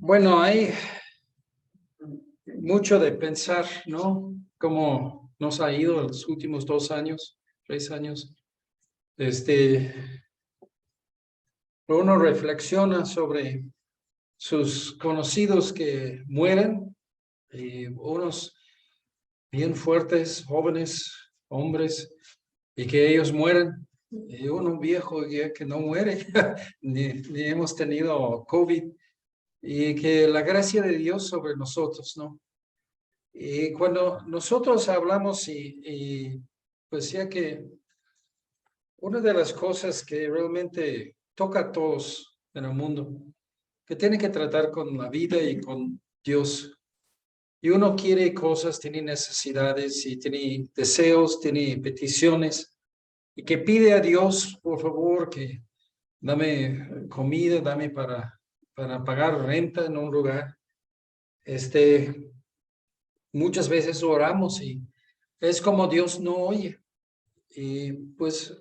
Bueno, hay mucho de pensar, ¿no? Cómo nos ha ido los últimos 2 años, 3 años. Uno reflexiona sobre sus conocidos que mueren, y unos bien fuertes, jóvenes, hombres, y que ellos mueren. Y uno viejo ya que no muere, ni hemos tenido COVID, y que la gracia de Dios sobre nosotros, ¿no? Y cuando nosotros hablamos pues ya que una de las cosas que realmente toca a todos en el mundo, que tiene que tratar con la vida y con Dios. Y uno quiere cosas, tiene necesidades y tiene deseos, tiene peticiones, y que pide a Dios, por favor, que dame comida, dame para pagar renta en un lugar. Muchas veces oramos y es como Dios no oye. Y pues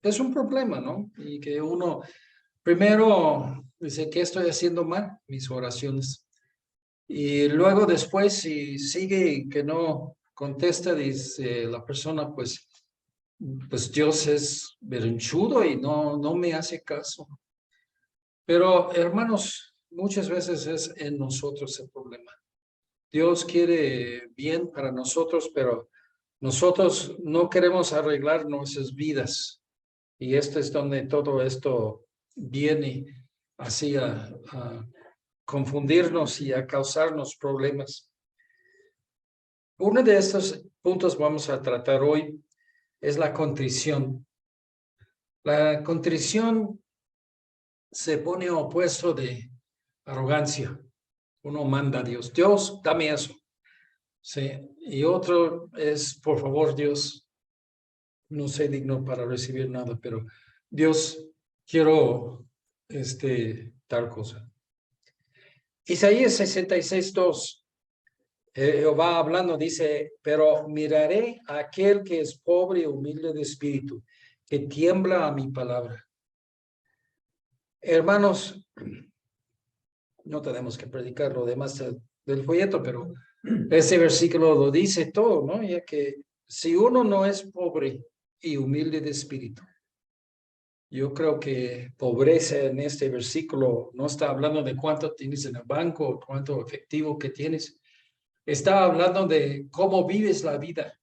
es un problema, ¿no? Y que uno primero dice, ¿qué estoy haciendo mal? Mis oraciones. Y luego después, si sigue y que no contesta, dice la persona, pues Dios es berrinchudo y no me hace caso. Pero hermanos, muchas veces es en nosotros el problema. Dios quiere bien para nosotros, pero nosotros no queremos arreglar nuestras vidas. Y esto es donde todo esto viene así a confundirnos y a causarnos problemas. Uno de estos puntos vamos a tratar hoy es la contrición. La contrición se pone opuesto de arrogancia. Uno manda a Dios, Dios, dame eso. Sí. Y otro es, por favor, Dios, no soy digno para recibir nada, pero Dios, quiero tal cosa. Isaías 66:2, Jehová hablando dice, pero miraré a aquel que es pobre y humilde de espíritu, que tiembla a mi palabra. Hermanos, no tenemos que predicar lo demás del folleto, pero ese versículo lo dice todo, ¿no? Ya que si uno no es pobre y humilde de espíritu, yo creo que pobreza en este versículo no está hablando de cuánto tienes en el banco, cuánto efectivo que tienes. Está hablando de cómo vives la vida,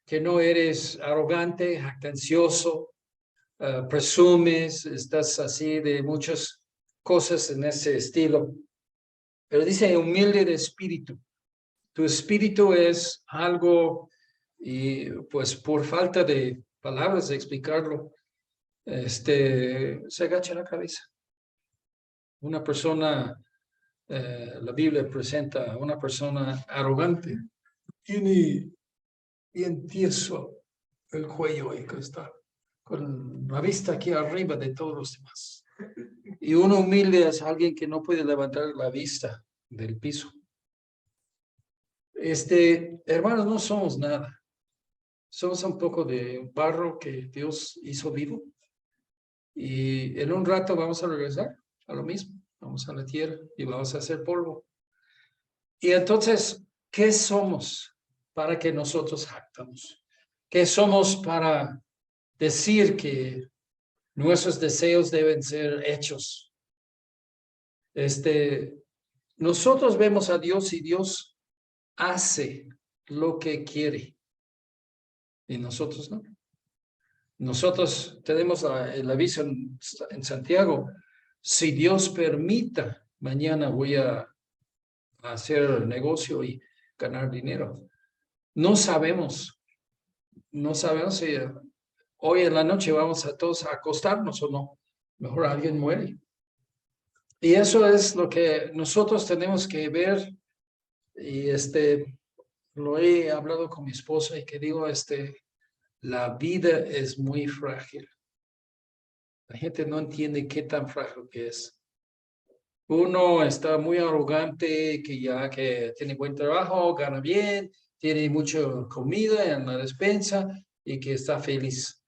que no eres arrogante, jactancioso, presumes, estás así de muchas cosas en ese estilo. Pero dice humilde de espíritu. Tu espíritu es algo, y pues por falta de palabras de explicarlo, se agacha la cabeza. Una persona, la Biblia presenta a una persona arrogante, tiene bien tieso el cuello y que está con la vista aquí arriba de todos los demás. Y uno humilde es alguien que no puede levantar la vista del piso. Hermanos, no somos nada. Somos un poco de barro que Dios hizo vivo. Y en un rato vamos a regresar a lo mismo. Vamos a la tierra y vamos a hacer polvo. Y entonces, ¿qué somos para que nosotros jactamos? ¿Qué somos para decir que nuestros deseos deben ser hechos? Nosotros vemos a Dios y Dios hace lo que quiere. Y nosotros no. Nosotros tenemos el aviso en Santiago. Si Dios permita, mañana voy a hacer negocio y ganar dinero. No sabemos si hoy en la noche vamos a todos a acostarnos o no. Mejor alguien muere. Y eso es lo que nosotros tenemos que ver. Y lo he hablado con mi esposa y que digo, la vida es muy frágil. La gente no entiende qué tan frágil que es. Uno está muy arrogante, que tiene buen trabajo, gana bien, tiene mucha comida en la despensa y que está feliz.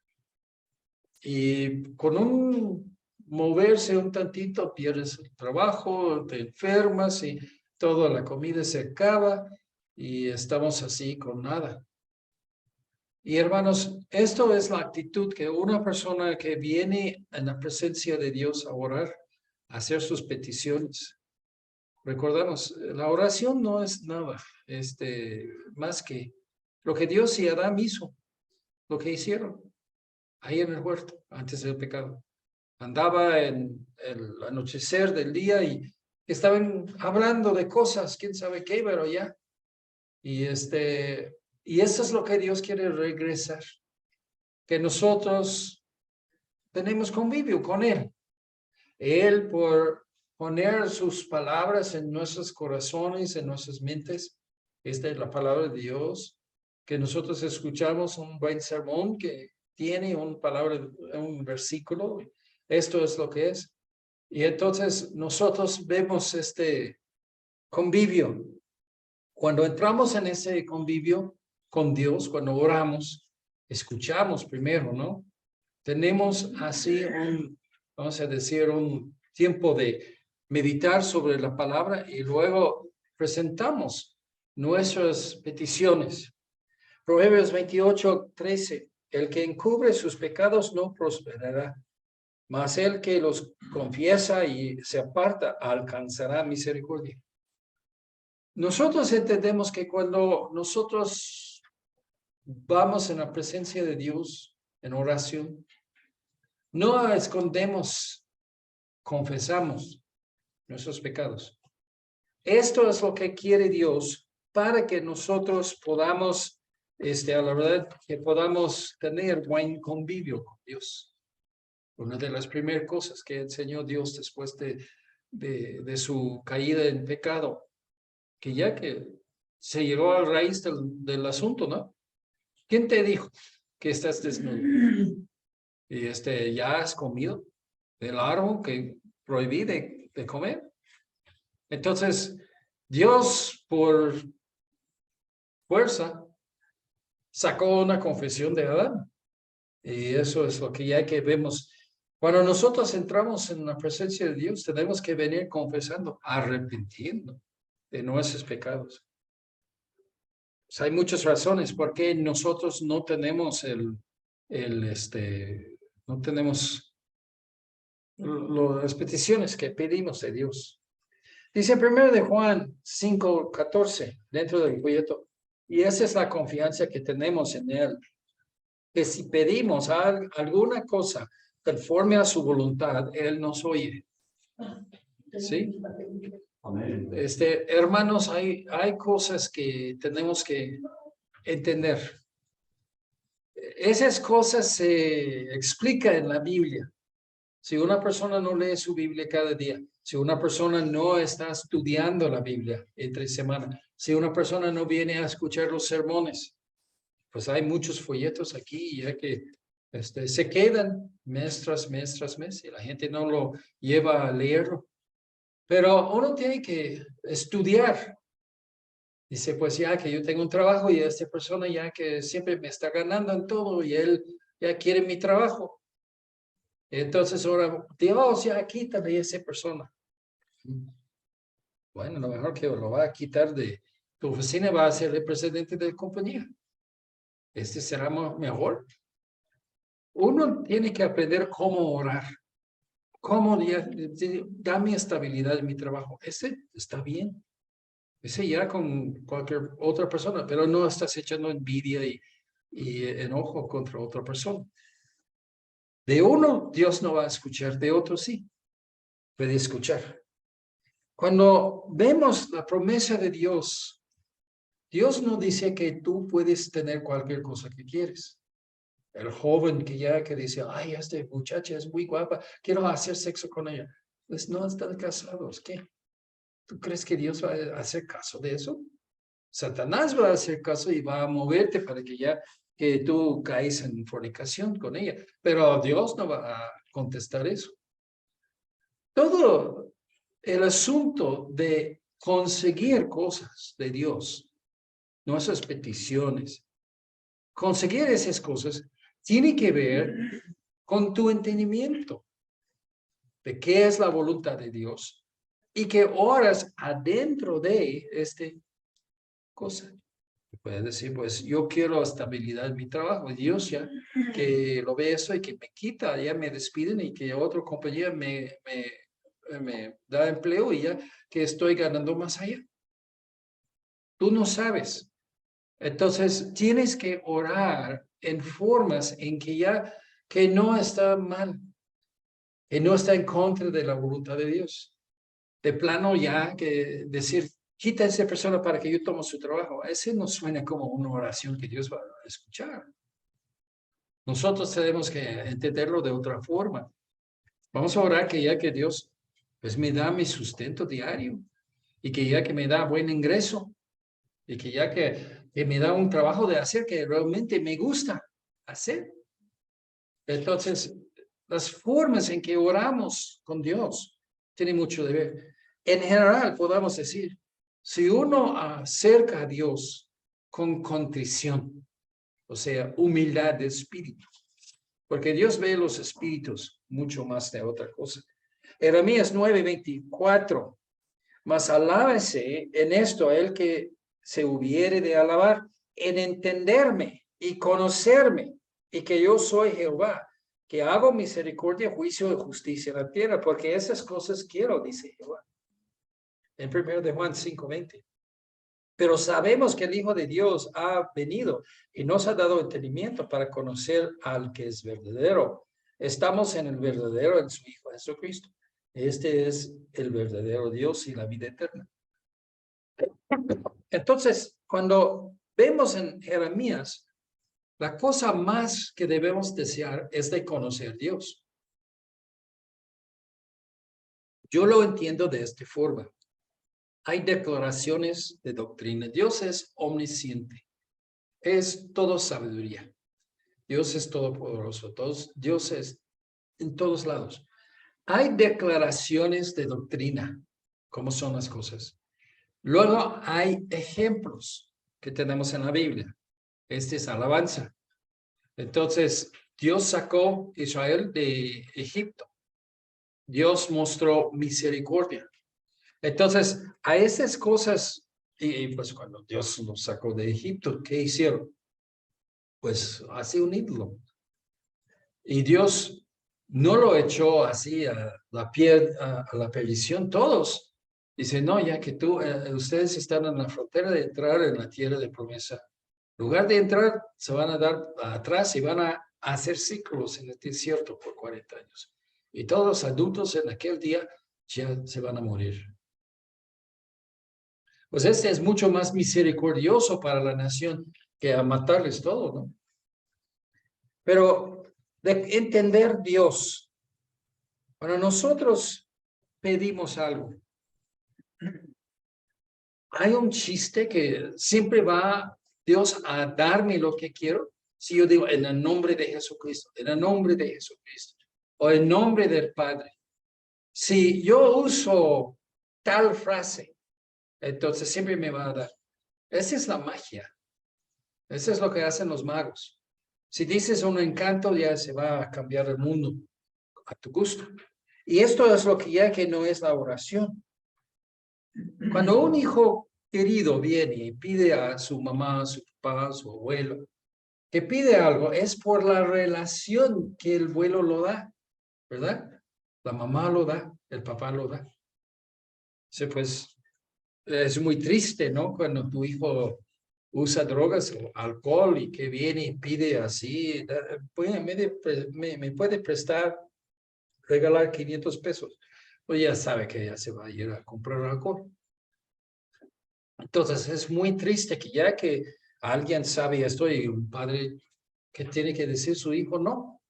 Y con un moverse un tantito, pierdes el trabajo, te enfermas y toda la comida se acaba y estamos así con nada. Y hermanos, esto es la actitud que una persona que viene en la presencia de Dios a orar, a hacer sus peticiones. Recordamos, la oración no es nada, más que lo que Dios y Adán hizo, lo que hicieron ahí en el huerto, antes del pecado. Andaba en el anochecer del día y estaban hablando de cosas, quién sabe qué, pero ya. Y y eso es lo que Dios quiere regresar, que nosotros tenemos convivio con Él. Él por poner sus palabras en nuestros corazones, en nuestras mentes. Esta es la palabra de Dios, que nosotros escuchamos un buen sermón que tiene una palabra, un versículo. Esto es lo que es. Y entonces nosotros vemos este convivio. Cuando entramos en ese convivio con Dios, cuando oramos, escuchamos primero, ¿no? Tenemos así vamos a decir, un tiempo de meditar sobre la palabra y luego presentamos nuestras peticiones. Proverbios 28:13. El que encubre sus pecados no prosperará, mas el que los confiesa y se aparta alcanzará misericordia. Nosotros entendemos que cuando nosotros vamos en la presencia de Dios en oración, no escondemos, confesamos nuestros pecados. Esto es lo que quiere Dios para que nosotros podamos, a la verdad, que podamos tener buen convivio con Dios. Una de las primeras cosas que enseñó Dios después de su caída en pecado, que ya que se llegó a la raíz del asunto, ¿no? ¿Quién te dijo que estás desnudo? Y ya has comido del árbol que prohibí de comer. Entonces, Dios por fuerza sacó una confesión de Adán. Y eso es lo que ya que vemos. Cuando nosotros entramos en la presencia de Dios, tenemos que venir confesando, arrepintiendo de nuestros pecados. Pues hay muchas razones por qué nosotros no tenemos no tenemos las peticiones que pedimos de Dios. Dice primero de Juan 5:14 dentro del folleto. Y esa es la confianza que tenemos en Él. Que si pedimos alguna cosa conforme a su voluntad, Él nos oye. ¿Sí? Amén. Hermanos, hay cosas que tenemos que entender. Esas cosas se explican en la Biblia. Si una persona no lee su Biblia cada día, si una persona no está estudiando la Biblia entre semana, si una persona no viene a escuchar los sermones, pues hay muchos folletos aquí ya que se quedan mes tras mes tras mes y la gente no lo lleva a leerlo. Pero uno tiene que estudiar. Dice, pues ya que yo tengo un trabajo y esta persona ya que siempre me está ganando en todo y él ya quiere mi trabajo. Entonces ahora, Dios, ya quítale a esa persona. Bueno, lo mejor que lo va a quitar de tu oficina va a ser el presidente de la compañía. Será mejor. Uno tiene que aprender cómo orar. Cómo dame estabilidad en mi trabajo. Ese está bien. Ese ya con cualquier otra persona, pero no estás echando envidia y enojo contra otra persona. De uno, Dios no va a escuchar, de otro sí, puede escuchar. Cuando vemos la promesa de Dios, Dios no dice que tú puedes tener cualquier cosa que quieres. El joven que dice, ay, esta muchacha es muy guapa, quiero hacer sexo con ella. Pues no están casados, ¿qué? ¿Tú crees que Dios va a hacer caso de eso? Satanás va a hacer caso y va a moverte para que tú caes en fornicación con ella. Pero Dios no va a contestar eso. Todo el asunto de conseguir cosas de Dios, nuestras peticiones, conseguir esas cosas, tiene que ver con tu entendimiento. de qué es la voluntad de Dios y que oras adentro de esta cosa. Puedes decir, pues yo quiero estabilidad en mi trabajo. Y Dios ya que lo ve eso y que me quita, ya me despiden y que otro compañero me da empleo y ya que estoy ganando más allá. Tú no sabes. Entonces tienes que orar en formas en que ya que no está mal, que no está en contra de la voluntad de Dios. De plano ya que decir, quita a esa persona para que yo tome su trabajo. Ese no suena como una oración que Dios va a escuchar. Nosotros tenemos que entenderlo de otra forma. Vamos a orar que ya que Dios pues me da mi sustento diario y que ya que me da buen ingreso y que ya que me da un trabajo de hacer que realmente me gusta hacer. Entonces, las formas en que oramos con Dios tienen mucho de ver. En general, podamos decir, si uno acerca a Dios con contrición, o sea, humildad de espíritu, porque Dios ve los espíritus mucho más de otra cosa. Jeremías 9:24, mas alábese en esto el que se hubiere de alabar, en entenderme y conocerme, y que yo soy Jehová, que hago misericordia, juicio y justicia en la tierra, porque esas cosas quiero, dice Jehová. En 1 de Juan 5:20. Pero sabemos que el Hijo de Dios ha venido y nos ha dado entendimiento para conocer al que es verdadero. Estamos en el verdadero, en su Hijo Jesucristo. Este es el verdadero Dios y la vida eterna. Entonces, cuando vemos en Jeremías, la cosa más que debemos desear es de conocer a Dios. Yo lo entiendo de esta forma. Hay declaraciones de doctrina. Dios es omnisciente. Es todo sabiduría. Dios es todopoderoso. Dios es en todos lados. Hay declaraciones de doctrina. ¿Cómo son las cosas? Luego hay ejemplos que tenemos en la Biblia. Este es alabanza. Entonces, Dios sacó a Israel de Egipto. Dios mostró misericordia. Entonces, a esas cosas, y pues cuando Dios nos sacó de Egipto, ¿qué hicieron? Pues hace un ídolo. Y Dios no lo echó así a la perdición todos. Dice, no, ya que ustedes están en la frontera de entrar en la tierra de promesa. En lugar de entrar, se van a dar atrás y van a hacer ciclos en el desierto por 40 años. Y todos los adultos en aquel día ya se van a morir. Pues este es mucho más misericordioso para la nación que a matarles todo, ¿no? Pero de entender Dios, cuando nosotros pedimos algo, hay un chiste que siempre va Dios a darme lo que quiero. Si yo digo en el nombre de Jesucristo, en el nombre de Jesucristo, o en nombre del Padre. Si yo uso tal frase, entonces siempre me va a dar. Esa es la magia. Eso es lo que hacen los magos. Si dices un encanto, ya se va a cambiar el mundo a tu gusto. Y esto es lo que ya que no es la oración. Cuando un hijo querido viene y pide a su mamá, a su papá, a su abuelo, que pide algo, es por la relación que el abuelo lo da, ¿verdad? La mamá lo da, el papá lo da. Sí, pues es muy triste, ¿no? Cuando tu hijo usa drogas o alcohol y que viene y pide así, me puede prestar, regalar 500 pesos. Pues ya sabe que ya se va a ir a comprar alcohol. Entonces es muy triste que ya que alguien sabe esto y un padre que tiene que decir su hijo no.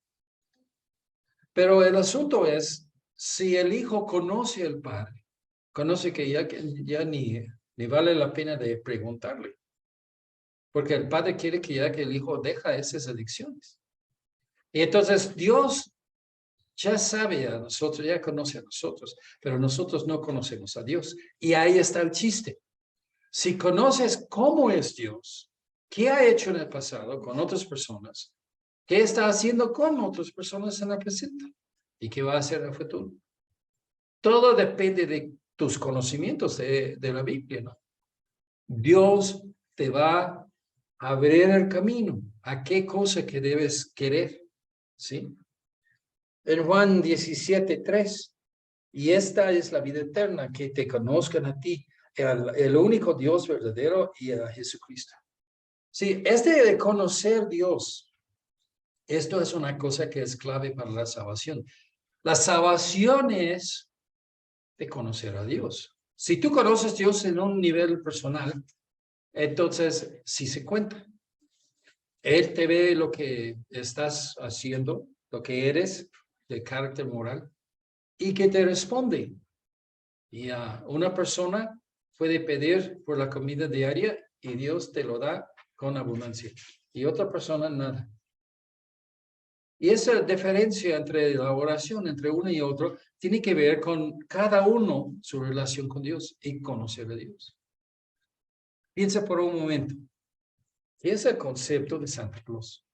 Pero el asunto es, si el hijo conoce al padre, conoce que ya ni vale la pena de preguntarle. Porque el padre quiere que ya que el hijo deja esas adicciones. Y entonces Dios ya sabe a nosotros, ya conoce a nosotros, pero nosotros no conocemos a Dios. Y ahí está el chiste. Si conoces cómo es Dios, qué ha hecho en el pasado con otras personas, qué está haciendo con otras personas en el presente y qué va a hacer en el futuro. todo depende de tus conocimientos de la Biblia, ¿no? Dios te va a abrir el camino a qué cosa que debes querer, ¿sí? En Juan 17:3, y esta es la vida eterna, que te conozcan a ti, el único Dios verdadero, y a Jesucristo. Sí, este de conocer Dios, esto es una cosa que es clave para la salvación. La salvación es de conocer a Dios. Si tú conoces a Dios en un nivel personal, entonces sí se cuenta. Él te ve lo que estás haciendo, lo que eres de carácter moral, y que te responde. Y a una persona puede pedir por la comida diaria y Dios te lo da con abundancia. Y otra persona nada. Y esa diferencia entre la oración, entre uno y otro, tiene que ver con cada uno su relación con Dios y conocer a Dios. Piensa por un momento. ¿Qué es el concepto de Santa Claus?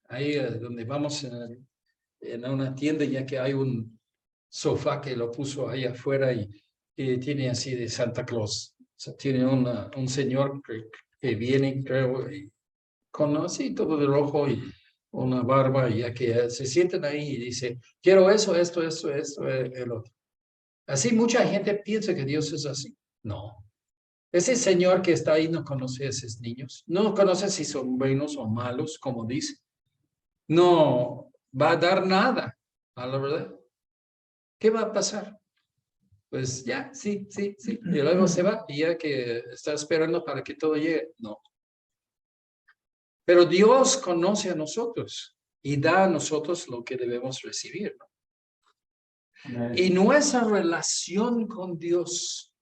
Ahí donde vamos en una tienda, ya que hay un sofá que lo puso ahí afuera y tiene así de Santa Claus. O sea, tiene un señor que viene, creo, y con así todo de rojo y una barba, y ya que se sienten ahí y dice, quiero eso, esto, el otro. Así mucha gente piensa que Dios es así. No. Ese señor que está ahí no conoce a esos niños. No conoce si son buenos o malos, como dice. No va a dar nada, a la verdad. ¿Qué va a pasar? Pues ya, sí. Y luego se va y ya que está esperando para que todo llegue. No. Pero Dios conoce a nosotros y da a nosotros lo que debemos recibir, ¿no? Y nuestra relación con Dios,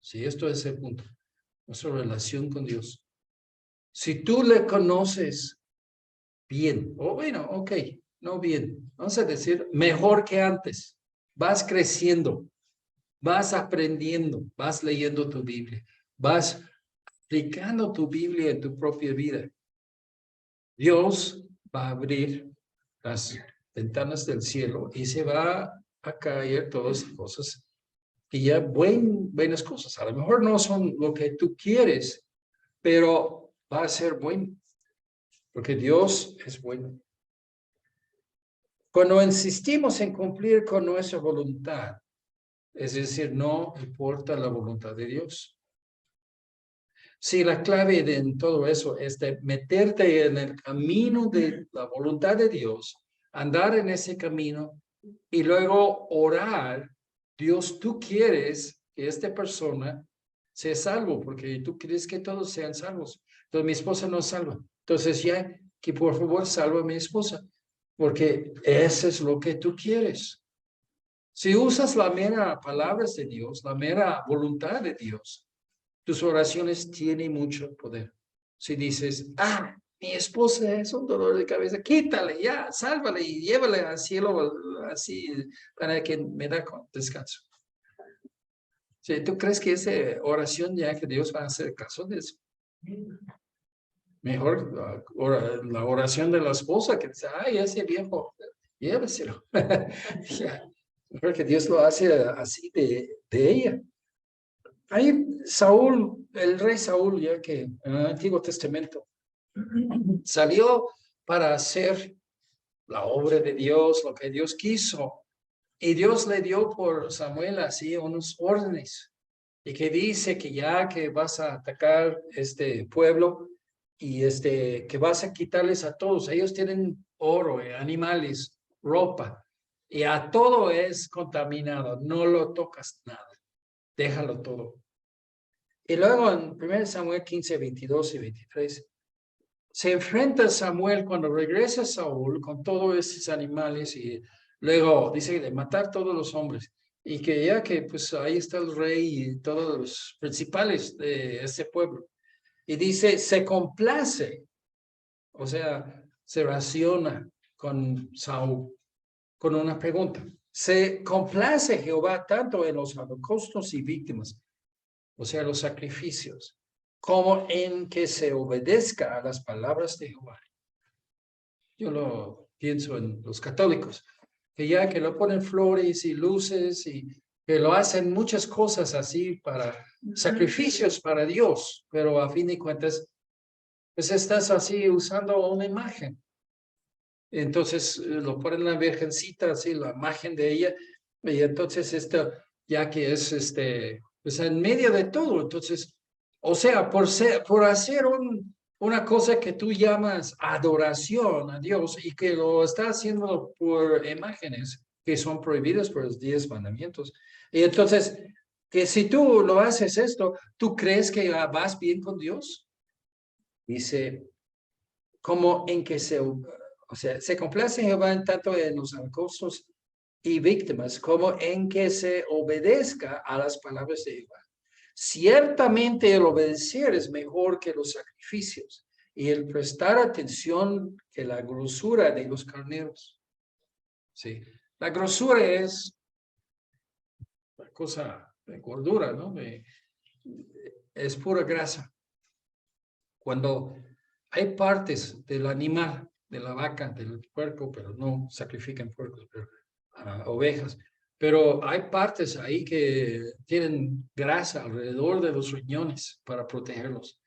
sí, esto es el punto, nuestra relación con Dios. Si tú le conoces bien, o bueno, ok, no bien, vamos a decir mejor que antes, vas creciendo, vas aprendiendo, vas leyendo tu Biblia, vas aplicando tu Biblia en tu propia vida. Dios va a abrir las ventanas del cielo y se va a caer todas las cosas que ya buenas cosas. A lo mejor no son lo que tú quieres, pero va a ser bueno, porque Dios es bueno. Cuando insistimos en cumplir con nuestra voluntad, es decir, no importa la voluntad de Dios. Sí, la clave en todo eso es de meterte en el camino de la voluntad de Dios, andar en ese camino y luego orar. Dios, tú quieres que esta persona sea salvo, porque tú quieres que todos sean salvos. Entonces mi esposa no es salva. Entonces ya que por favor salva a mi esposa, porque eso es lo que tú quieres. Si usas la mera palabras de Dios, la mera voluntad de Dios, tus oraciones tienen mucho poder. Si dices, mi esposa es un dolor de cabeza, quítale ya, sálvale y llévale al cielo así para que me da descanso. Si tú crees que esa oración ya que Dios va a hacer caso de eso. Mejor la oración de la esposa que dice, ese viejo, lléveselo. Mejor que Dios lo hace así de ella. Ahí Saúl, el rey Saúl, ya que en el Antiguo Testamento salió para hacer la obra de Dios, lo que Dios quiso. Y Dios le dio por Samuel así unos órdenes. Y que dice que ya que vas a atacar este pueblo y que vas a quitarles a todos. Ellos tienen oro, animales, ropa. Y a todo es contaminado. No lo tocas nada. Déjalo todo. Y luego en 1 Samuel 15, 22 y 23, se enfrenta Samuel cuando regresa Saúl con todos esos animales y luego dice de matar todos los hombres. Y que ya que pues ahí está el rey y todos los principales de ese pueblo. Y dice, se complace, o sea, se raciona con Saúl, con una pregunta. Se complace Jehová tanto en los holocaustos y víctimas, o sea, los sacrificios, como en que se obedezca a las palabras de Jehová. Yo lo pienso en los católicos. que ya que lo ponen flores y luces y que lo hacen muchas cosas así para sacrificios para Dios, pero a fin de cuentas, pues estás así usando una imagen. Entonces lo ponen la virgencita, así la imagen de ella, y entonces esto, ya que es pues en medio de todo, entonces, o sea, por hacer una cosa que tú llamas adoración a Dios y que lo está haciendo por imágenes que son prohibidas por los 10 mandamientos. Y entonces, que si tú lo haces esto, ¿tú crees que vas bien con Dios? Dice, como en que o sea, se complace Jehová en tanto en los holocaustos y víctimas, como en que se obedezca a las palabras de Jehová. Ciertamente el obedecer es mejor que los sacrificios y el prestar atención que la grosura de los carneros. Sí, la grosura es una cosa de gordura, ¿no? Es pura grasa. Cuando hay partes del animal, de la vaca, del puerco, pero no sacrifican puercos, pero ovejas. Pero hay partes ahí que tienen grasa alrededor de los riñones para protegerlos.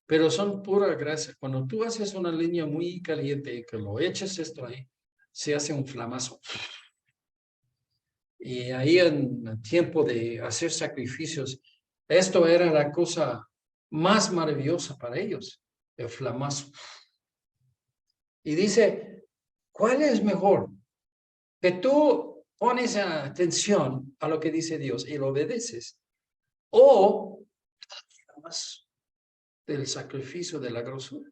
Pero son pura grasa. Cuando tú haces una leña muy caliente y que lo eches esto ahí, se hace un flamazo. Y ahí en el tiempo de hacer sacrificios, esto era la cosa más maravillosa para ellos, el flamazo. Y dice, ¿cuál es mejor? Que tú pones atención a lo que dice Dios y lo obedeces, o más del sacrificio de la grosura.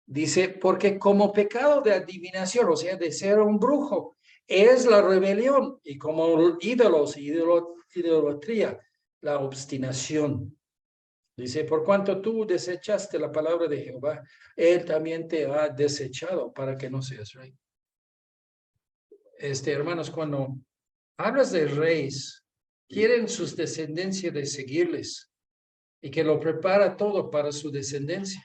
Dice, porque como pecado de adivinación, o sea, de ser un brujo, es la rebelión, y como ídolos y idolatría, la obstinación. Dice, por cuanto tú desechaste la palabra de Jehová, él también te ha desechado para que no seas rey. Hermanos, cuando hablas de reyes, quieren sus descendencias de seguirles y que lo prepara todo para su descendencia.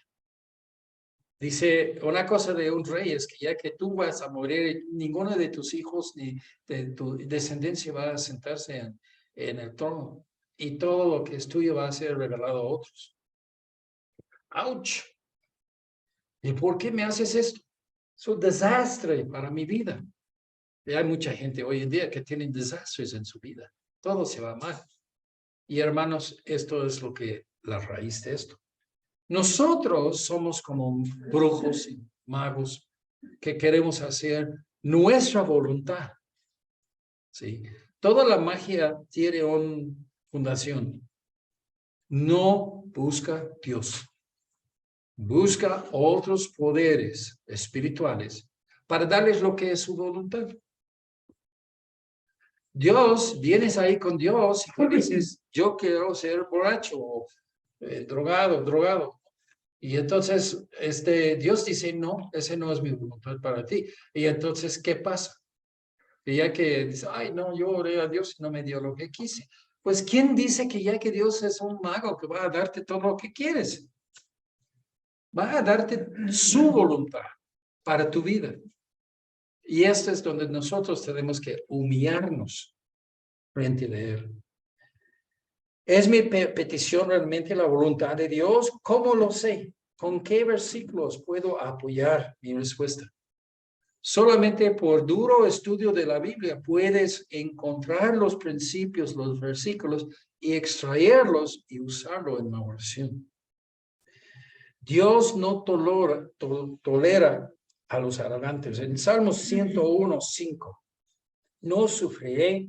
Dice, una cosa de un rey es que ya que tú vas a morir, ninguno de tus hijos ni de tu descendencia va a sentarse en el trono y todo lo que es tuyo va a ser regalado a otros. ¡Auch! ¿Y por qué me haces esto? Es un desastre para mi vida. Y hay mucha gente hoy en día que tiene desastres en su vida. Todo se va mal. Y hermanos, esto es lo que la raíz de esto. Nosotros somos como brujos y magos que queremos hacer nuestra voluntad. ¿Sí? Toda la magia tiene una fundación. No busca Dios. Busca otros poderes espirituales para darles lo que es su voluntad. Dios, vienes ahí con Dios y dices, yo quiero ser borracho o drogado. Y entonces, Dios dice, no, ese no es mi voluntad para ti. Y entonces, ¿qué pasa? Y ya que dice, ay, no, yo oré a Dios y no me dio lo que quise. Pues, ¿quién dice que ya que Dios es un mago que va a darte todo lo que quieres? Va a darte su voluntad para tu vida. Y esto es donde nosotros tenemos que humillarnos frente a Él. ¿Es mi petición realmente la voluntad de Dios? ¿Cómo lo sé? ¿Con qué versículos puedo apoyar mi respuesta? Solamente por duro estudio de la Biblia puedes encontrar los principios, los versículos y extraerlos y usarlo en la oración. Dios no tolera a los arrogantes. En Salmos 101:5, no sufriré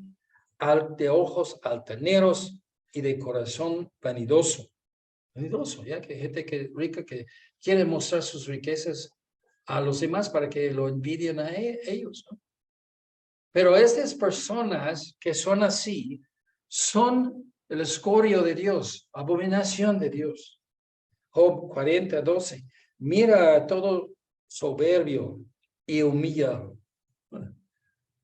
de ojos altaneros y de corazón vanidoso. Vanidoso, ya que hay gente rica que quiere mostrar sus riquezas a los demás para que lo envidien a ellos, ¿no? Pero estas personas que son así son el escorio de Dios, abominación de Dios. Job 40:12. Mira todo soberbio y humillado. Bueno,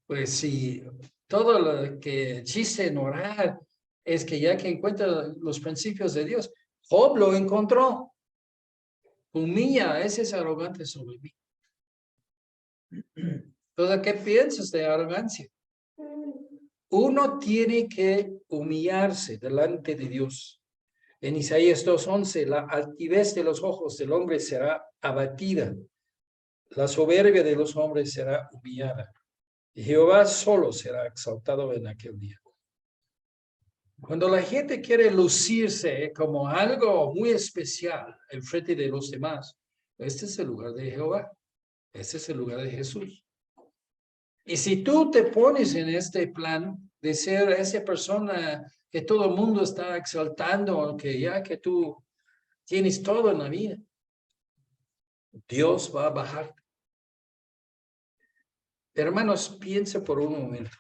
pues si todo lo que chiste en orar es que ya que encuentra los principios de Dios, Job lo encontró. Humilla, ese es arrogante sobre mí. Entonces, ¿qué piensas de arrogancia? Uno tiene que humillarse delante de Dios. En Isaías 2:11, la altivez de los ojos del hombre será abatida, la soberbia de los hombres será humillada, y Jehová solo será exaltado en aquel día. Cuando la gente quiere lucirse como algo muy especial en frente de los demás, este es el lugar de Jehová, este es el lugar de Jesús. Y si tú te pones en este plan de ser esa persona que todo el mundo está exaltando, que ya que tú tienes todo en la vida, Dios va a bajar. Hermanos, piensa por un momento.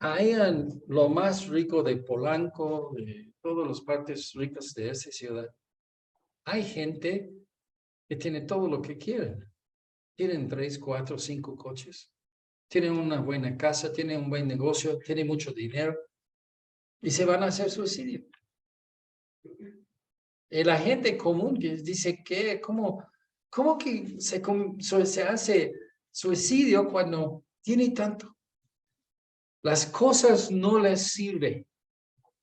Ahí en lo más rico de Polanco, de todas las partes ricas de esta ciudad, hay gente que tiene todo lo que quieren. Tienen 3, 4, 5 coches. Tienen una buena casa, tienen un buen negocio, tienen mucho dinero y se van a hacer suicidio. Y la gente común que dice que, ¿cómo que se hace suicidio cuando tiene tanto? Las cosas no les sirven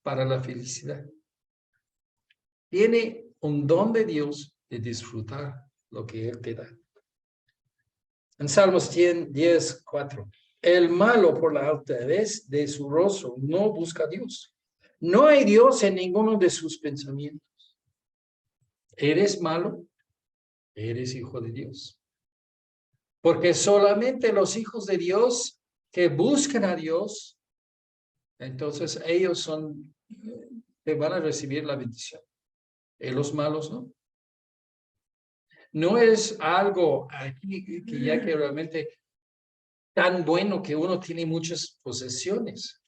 para la felicidad. Tiene un don de Dios de disfrutar lo que Él te da. En Salmos 10:4, el malo por la altivez de su rostro no busca a Dios. No hay Dios en ninguno de sus pensamientos. ¿Eres malo? Eres hijo de Dios. Porque solamente los hijos de Dios que buscan a Dios, entonces ellos son, que van a recibir la bendición. Y los malos no. No es algo aquí que ya que realmente tan bueno que uno tiene muchas posesiones,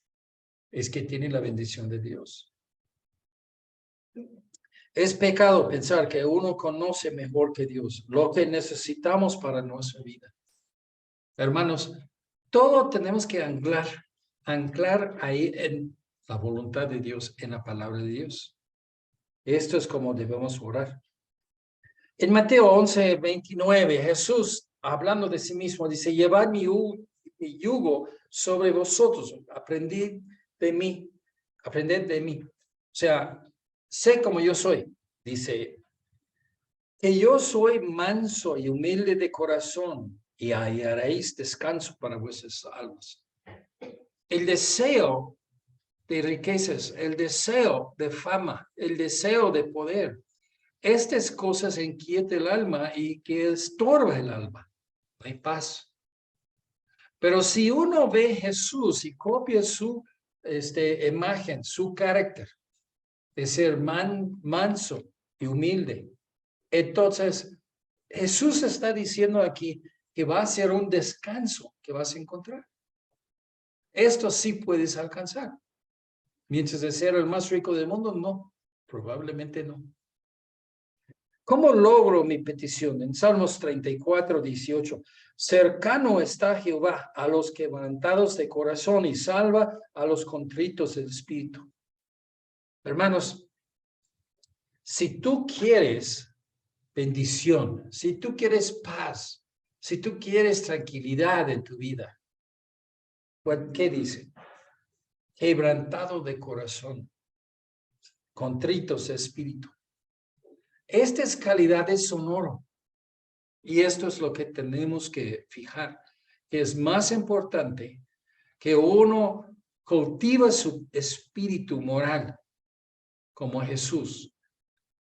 es que tiene la bendición de Dios. Es pecado pensar que uno conoce mejor que Dios lo que necesitamos para nuestra vida. Hermanos, todo tenemos que anclar ahí en la voluntad de Dios, en la palabra de Dios. Esto es como debemos orar. En Mateo 11:29, Jesús, hablando de sí mismo, dice, llevad mi yugo sobre vosotros, aprended de mí. O sea, sé como yo soy, dice, que yo soy manso y humilde de corazón, y hallaréis descanso para vuestras almas. El deseo de riquezas, el deseo de fama, el deseo de poder, estas cosas inquietan el alma y que estorba el alma. No hay paz. Pero si uno ve a Jesús y copia su imagen, su carácter de ser manso y humilde, entonces Jesús está diciendo aquí que va a ser un descanso que vas a encontrar. Esto sí puedes alcanzar. Mientras de ser el más rico del mundo, no, probablemente no. ¿Cómo logro mi petición? En Salmos 34:18, cercano está Jehová a los quebrantados de corazón y salva a los contritos del espíritu. Hermanos, si tú quieres bendición, si tú quieres paz, si tú quieres tranquilidad en tu vida, ¿qué dice? Quebrantado de corazón, contritos de espíritu. Estas calidades son oro. Y esto es lo que tenemos que fijar, que es más importante que uno cultiva su espíritu moral como Jesús,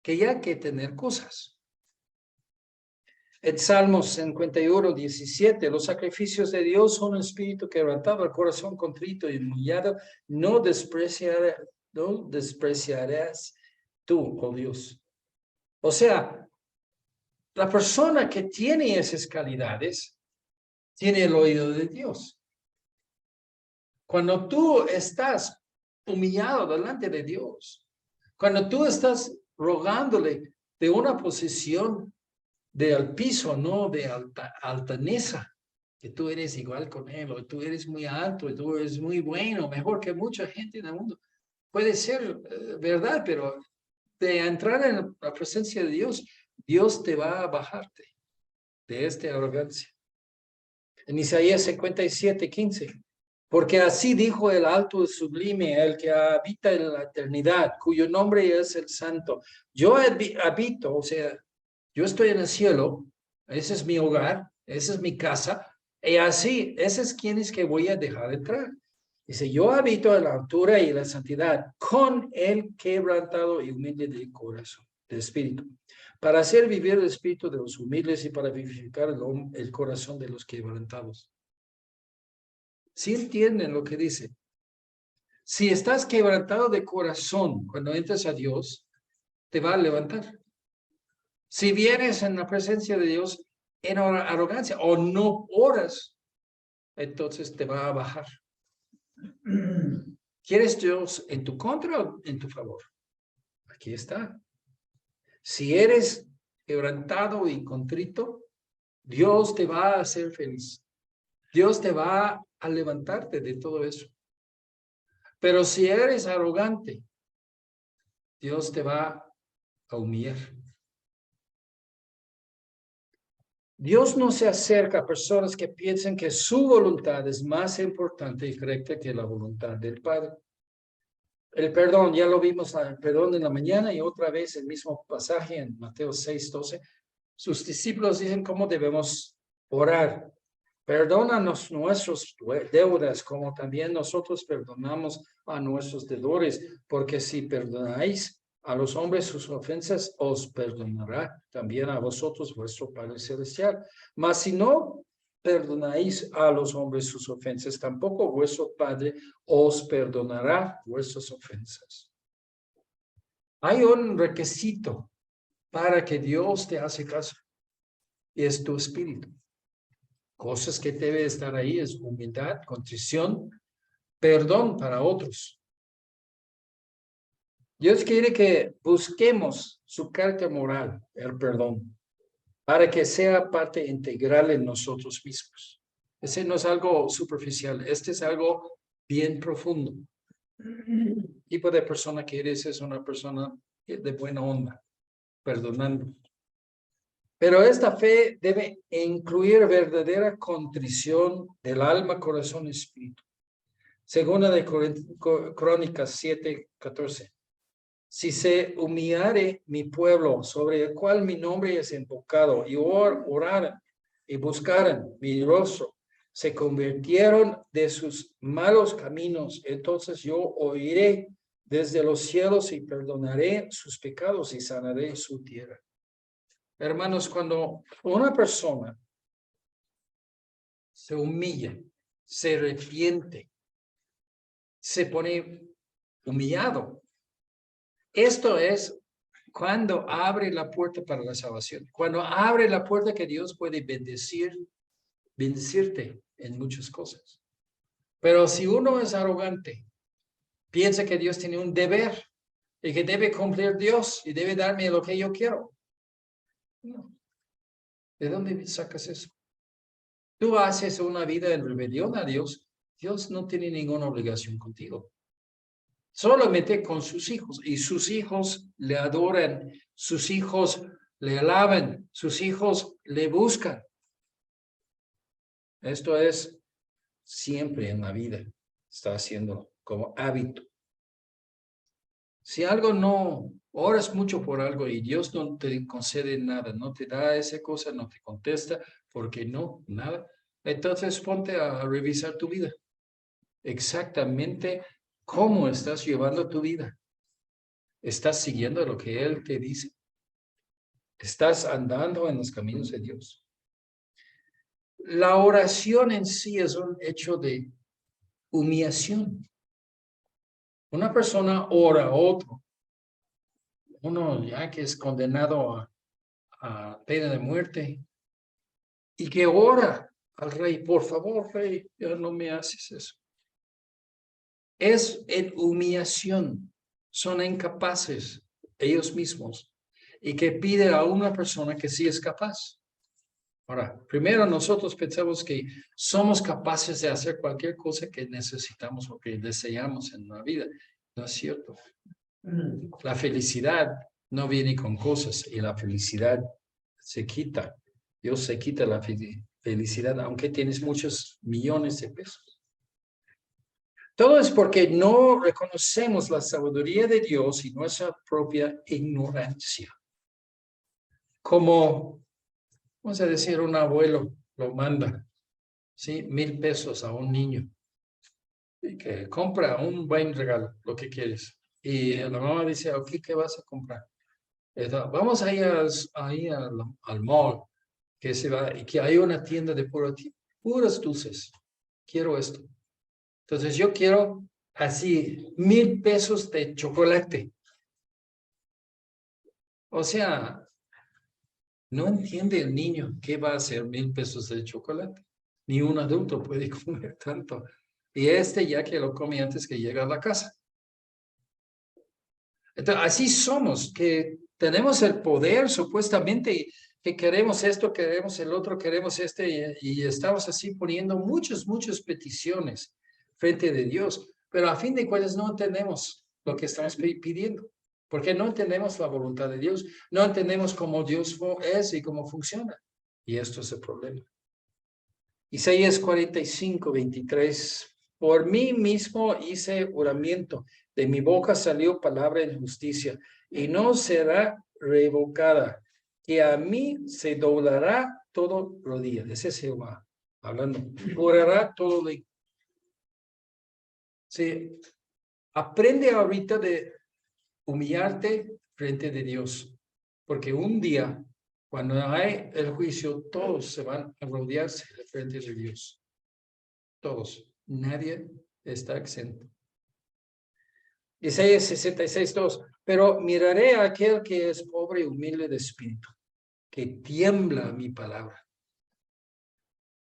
que ya que tener cosas. En Salmos 51:17, los sacrificios de Dios son un espíritu quebrantado, el corazón contrito y humillado, no despreciarás tú, oh Dios. O sea, la persona que tiene esas calidades tiene el oído de Dios. Cuando tú estás humillado delante de Dios, cuando tú estás rogándole de una posición de al piso, no de altaneza, que tú eres igual con él, o tú eres muy alto, y tú eres muy bueno, mejor que mucha gente en el mundo. Puede ser verdad, pero de entrar en la presencia de Dios, Dios te va a bajarte de esta arrogancia. En Isaías 57:15. Porque así dijo el alto y sublime, el que habita en la eternidad, cuyo nombre es el Santo. Yo habito, o sea, yo estoy en el cielo, ese es mi hogar, esa es mi casa, y así, ese es quien es que voy a dejar entrar. Dice, yo habito en la altura y la santidad, con el quebrantado y humilde de corazón, de espíritu, para hacer vivir el espíritu de los humildes y para vivificar el corazón de los quebrantados. ¿Sí entienden lo que dice? Si estás quebrantado de corazón cuando entras a Dios, te va a levantar. Si vienes en la presencia de Dios en arrogancia o no oras, entonces te va a bajar. ¿Quieres Dios en tu contra o en tu favor? Aquí está. Si eres quebrantado y contrito, Dios te va a hacer feliz. Dios te va a levantarte de todo eso. Pero si eres arrogante, Dios te va a humillar. Dios no se acerca a personas que piensan que su voluntad es más importante y correcta que la voluntad del Padre. El perdón, ya lo vimos, el perdón en la mañana y otra vez el mismo pasaje en Mateo 6:12. Sus discípulos dicen cómo debemos orar. Perdónanos nuestras deudas como también nosotros perdonamos a nuestros deudores, porque si perdonáis a los hombres sus ofensas, os perdonará también a vosotros vuestro Padre Celestial. Mas si no perdonáis a los hombres sus ofensas, tampoco vuestro Padre os perdonará vuestras ofensas. Hay un requisito para que Dios te hace caso, y es tu espíritu. Cosas que debe estar ahí es humildad, contrición, perdón para otros. Dios quiere que busquemos su carácter moral, el perdón, para que sea parte integral en nosotros mismos. Ese no es algo superficial, este es algo bien profundo. El tipo de persona que eres es una persona de buena onda, perdonando. Pero esta fe debe incluir verdadera contrición del alma, corazón y espíritu. Segunda de Crónicas 7:14. Si se humillare mi pueblo, sobre el cual mi nombre es invocado, y oraran y buscaran mi rostro, se convirtieron de sus malos caminos, entonces yo oiré desde los cielos y perdonaré sus pecados y sanaré su tierra. Hermanos, cuando una persona se humilla, se arrepiente, se pone humillado, esto es cuando abre la puerta para la salvación, cuando abre la puerta que Dios puede bendecirte en muchas cosas. Pero si uno es arrogante, piensa que Dios tiene un deber y que debe cumplir Dios y debe darme lo que yo quiero. No. ¿De dónde sacas eso? Tú haces una vida en rebelión a Dios, Dios no tiene ninguna obligación contigo. Solamente con sus hijos, y sus hijos le adoran, sus hijos le alaban, sus hijos le buscan. Esto es siempre en la vida, está haciendo como hábito. Si algo no, oras mucho por algo y Dios no te concede nada, no te da esa cosa, no te contesta, porque no, nada, entonces ponte a revisar tu vida. Exactamente cómo estás llevando tu vida. ¿Estás siguiendo lo que Él te dice? ¿Estás andando en los caminos de Dios? La oración en sí es un hecho de humillación. Una persona ora a otro. Uno ya que es condenado a pena de muerte y que ora al rey, por favor, rey, ya no me haces eso. Es en humillación. Son incapaces ellos mismos y que pide a una persona que sí es capaz. Ahora, primero nosotros pensamos que somos capaces de hacer cualquier cosa que necesitamos o que deseamos en la vida. No es cierto. La felicidad no viene con cosas y la felicidad se quita. Dios se quita la felicidad, aunque tienes muchos millones de pesos. Todo es porque no reconocemos la sabiduría de Dios y nuestra propia ignorancia. Como, vamos a decir, un abuelo lo manda, ¿sí? 1,000 pesos a un niño y que compra un buen regalo, lo que quieres. Y la mamá dice, ok, ¿qué vas a comprar? Vamos ahí, al mall, que se va, y que hay una tienda de puros dulces. Quiero esto. Entonces yo quiero así 1,000 pesos de chocolate. O sea, no entiende el niño qué va a hacer 1,000 pesos de chocolate. Ni un adulto puede comer tanto. Y ya que lo come antes que llega a la casa. Entonces, así somos, que tenemos el poder supuestamente, que queremos esto, queremos el otro, queremos y estamos así poniendo muchas peticiones frente de Dios, pero a fin de cuentas no entendemos lo que estamos pidiendo, porque no entendemos la voluntad de Dios, no entendemos cómo Dios es y cómo funciona, y esto es el problema. Isaías 45:23. Por mí mismo hice juramento, de mi boca salió palabra en justicia, y no será revocada, que a mí se doblará todo rodilla. Ese es Jehová hablando. Jurará todo de... Sí, aprende ahorita de humillarte frente de Dios, porque un día, cuando hay el juicio, todos se van a rodearse de frente de Dios. Todos. Nadie está exento. Isaías 66:2. Pero miraré a aquel que es pobre y humilde de espíritu, que tiembla a mi palabra.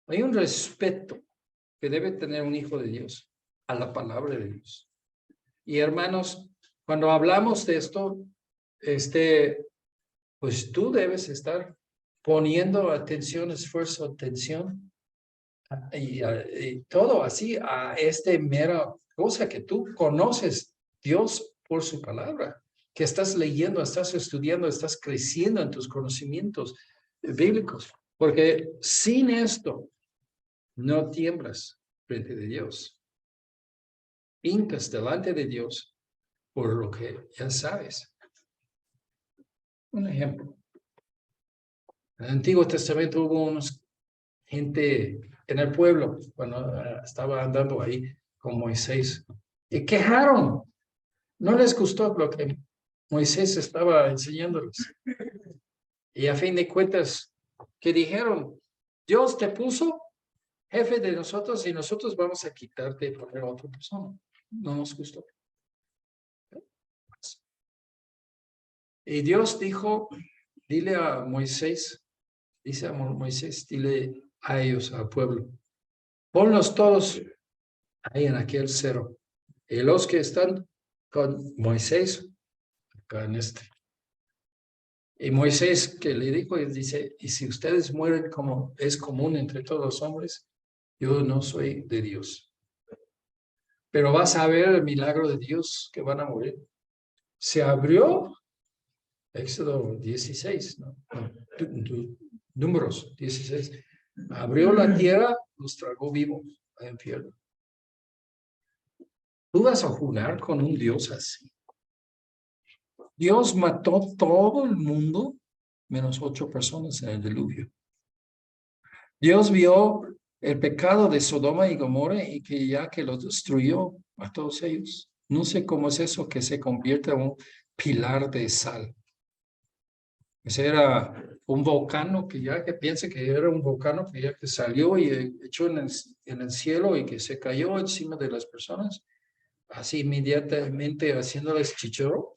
Hay un respeto que debe tener un hijo de Dios a la palabra de Dios. Y hermanos, cuando hablamos de esto, pues tú debes estar poniendo atención, esfuerzo, atención y todo así a mera cosa que tú conoces Dios por su palabra, que estás leyendo, estás estudiando, estás creciendo en tus conocimientos bíblicos, porque sin esto no tiemblas frente de Dios, hincas delante de Dios por lo que ya sabes. Un ejemplo. En el Antiguo Testamento hubo gente en el pueblo, cuando estaba andando ahí con Moisés, y quejaron. No les gustó lo que Moisés estaba enseñándoles. Y a fin de cuentas, ¿qué dijeron? Dios te puso jefe de nosotros y nosotros vamos a quitarte y poner a otra persona. No nos gustó. Y Dios dijo, dile a Moisés, dice a Moisés, dile a ellos, al pueblo, ponlos todos ahí en aquel cero. Y los que están con Moisés, acá en este. Y Moisés que le dijo, y dice, y si ustedes mueren como es común entre todos los hombres, yo no soy de Dios. Pero vas a ver el milagro de Dios que van a morir. Se abrió, Éxodo 16, ¿no? Números 16. Abrió la tierra, los tragó vivos al infierno. ¿Tú vas a jugar con un Dios así? Dios mató todo el mundo, menos 8 personas en el diluvio. Dios vio el pecado de Sodoma y Gomorra y que ya que los destruyó a todos ellos. No sé cómo es eso que se convierte en un pilar de sal. Ese era un volcán que ya que piensa que era un volcán que ya que salió y echó en el cielo y que se cayó encima de las personas, así inmediatamente haciéndoles chichorro.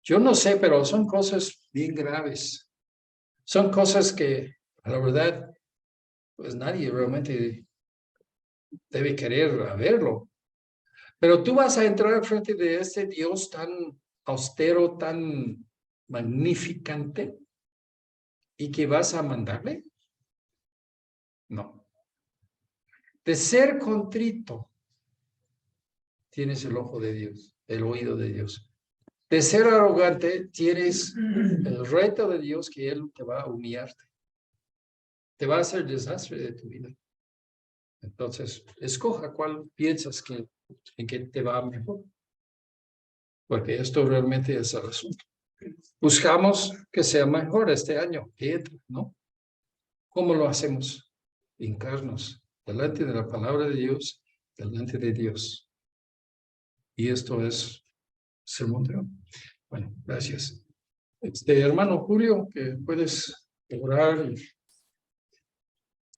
Yo no sé, pero son cosas bien graves. Son cosas que, la verdad, pues nadie realmente debe querer verlo. Pero tú vas a entrar frente de este Dios tan austero, tan magnificante, y que vas a mandarle. No. De ser contrito, tienes el ojo de Dios, el oído de Dios. De ser arrogante, tienes el reto de Dios que Él te va a humillarte. te va a hacer desastre de tu vida. Entonces, escoja cuál piensas en que te va mejor. Porque esto realmente es el asunto. Buscamos que sea mejor este año que entra, ¿no? ¿Cómo lo hacemos? Hincarnos delante de la palabra de Dios, delante de Dios. Y esto es sermón de hoy. Bueno, gracias. Hermano Julio, que puedes orar y